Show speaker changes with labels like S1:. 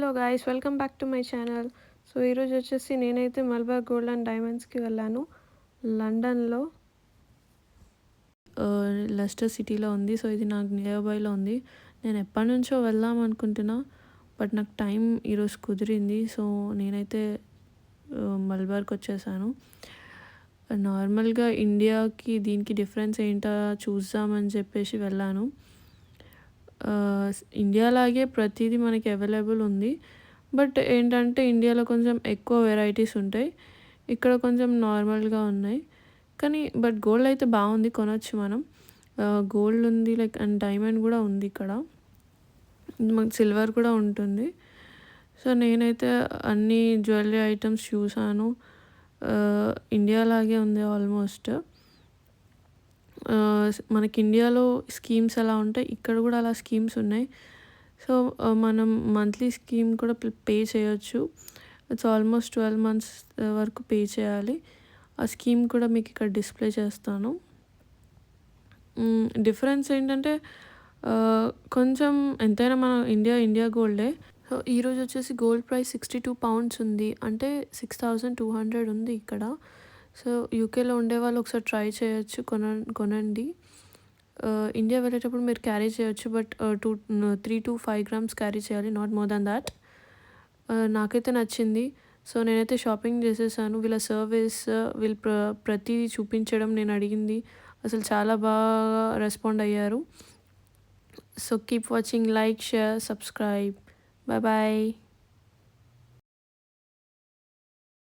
S1: Hello guys, welcome back to my channel. So ఈరోజు వచ్చేసి నేనైతే మలబార్ గోల్డ్ అండ్ డైమండ్స్కి వెళ్ళాను. లండన్లో లెస్టర్ సిటీలో ఉంది. సో ఇది నాకు నియర్ బైలో ఉంది. నేను ఎప్పటి నుంచో వెళ్దాం అనుకుంటున్నా, బట్ నాకు టైం ఈరోజు కుదిరింది. సో నేనైతే మలబార్కి వచ్చేసాను. నార్మల్గా ఇండియాకి దీనికి డిఫరెన్స్ ఏంటో చూద్దామని చెప్పేసి వెళ్ళాను. ఇండియాలాగే ప్రతిదీ మనకి అవైలబుల్ ఉంది. బట్ ఏంటంటే ఇండియాలో కొంచెం ఎక్కువ వెరైటీస్ ఉంటాయి, ఇక్కడ కొంచెం నార్మల్గా ఉన్నాయి. కానీ బట్ గోల్డ్ అయితే బాగుంది, కొనవచ్చు మనం. గోల్డ్ ఉంది, లైక్ అండ్ డైమండ్ కూడా ఉంది ఇక్కడ. మనకు సిల్వర్ కూడా ఉంటుంది. సో నేనైతే అన్ని జ్యువెలరీ ఐటమ్స్ చూసాను. ఇండియాలాగే ఉంది ఆల్మోస్ట్. మనకి ఇండియాలో స్కీమ్స్ ఎలా ఉంటాయి, ఇక్కడ కూడా అలా స్కీమ్స్ ఉన్నాయి. సో మనం మంత్లీ స్కీమ్ కూడా పే చేయొచ్చు. ఇట్స్ ఆల్మోస్ట్ 12 months వరకు పే చేయాలి. ఆ స్కీమ్ కూడా మీకు ఇక్కడ డిస్ప్లే చేస్తాను. డిఫరెన్స్ ఏంటంటే కొంచెం ఎంతైనా మన ఇండియా గోల్డే. సో ఈరోజు వచ్చేసి గోల్డ్ ప్రైస్ 62 pounds ఉంది, అంటే 6200 ఉంది ఇక్కడ. సో యూకేలో ఉండేవాళ్ళు ఒకసారి ట్రై చేయొచ్చు, కొనండి. ఇండియా వెళ్ళేటప్పుడు మీరు క్యారీ చేయొచ్చు, బట్ 3 to 5 grams క్యారీ చేయాలి, నాట్ మోర్ దాన్ దాట్. నాకైతే నచ్చింది. సో నేనైతే షాపింగ్ చేసేసాను. వీళ్ళ సర్వీస్, వీళ్ళు ప్రతిదీ చూపించడం, నేను అడిగింది అసలు చాలా బాగా రెస్పాండ్ అయ్యారు. So keep watching, like, share, subscribe. Bye bye.